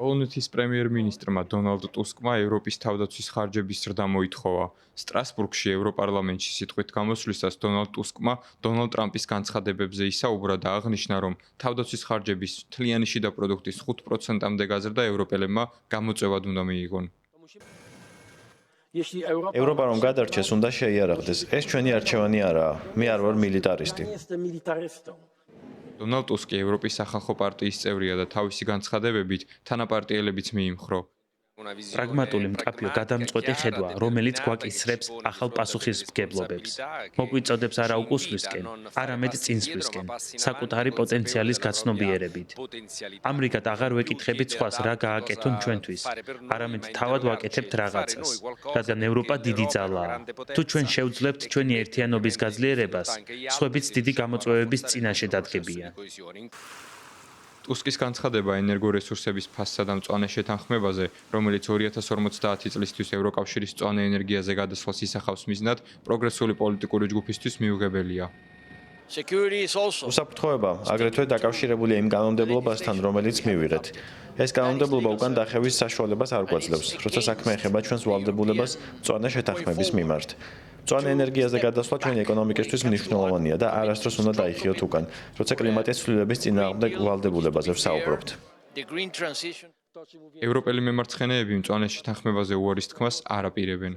პოლონეთის პრემიერ-მინისტრმა დონალდ ტუსკმა ევროპის თავდაცვის ხარჯების ზრდა მოითხოვა. სტრასბურგში ევროპარლამენტში სიტყვით გამოსვლისას დონალდ ტუსკმა დონალდ ტრამპის განცხადებებზე ისაუბრა და აღნიშნა, რომ თავდაცვის ხარჯების მთლიანი შიდა პროდუქტის 5%-მდე გაზრდა ევროპელებმა გამოწვევად უნდა მიიღონ. ევროპა რომ გადარჩეს, უნდა შეიარაღდეს. ეს ჩვენი არჩევანი არაა. მე არ ვარ მილიტარისტი. დონალდ ტუსკი ევროპის სახალხო პარტიის წევრია და თავისი განცხადებებით თანაპარტიელებიც მიიმხრო. პრაგმატული მკაფიო გადამწყვეტი ხედვა, რომელიც გვაკისრებს ახალ პასუხისმგებლობებს. მოგვიწოდებს არა უკუსვლისკენ, არამედ წინსვლისკენ, საკუთარი პოტენციალის გაცნობიერებით. ამრიგად აღარ ვეკითხებით სხვას რა გააკეთონ ჩვენთვის, არამედ თავად ვაკეთებთ რაღაცას, რადგან ევროპა დიდი ძალაა. თუ ჩვენ შევძლებთ ჩვენი ერთიანობის გაძლიერებას, სხვებიც დიდი გამოწვევების წინაშე დადგებიან. ტუსკის განცხადება ენერგორესურსების ფასსა და მწვანე შეთანხმებაზე, რომელიც 2050 წლისთვის ევროკავშირის მწვანე ენერგიაზე გადასვლას ისახავს მიზნად, პროგრესული პოლიტიკური ჯგუფისთვის მიუღებელია. უსაფრთხოება აგრეთვე დაკავშირებულია იმ კანონმდებლობასთან, რომელიც მივიღეთ. ეს კანონმდებლობა უკან დახევის საშუალებას არ გვაძლევს, როცა საქმე ეხება ჩვენს ვალდებულებას მწვანე შეთანხმების მიმართ. მწვანე ენერგიაზე გადასვლა ჩვენი ეკონომიკისთვის მნიშვნელოვანია და არასდროს უნდა დაიხიოთ უკან, როცა კლიმატის ცვლილების წინააღმდეგ ვალდებულებაზე ვსაუბრობთ. ევროპელი მემარცხენეები მწვანე შეთანხმებაზე უარის თქმას არ აპირებენ.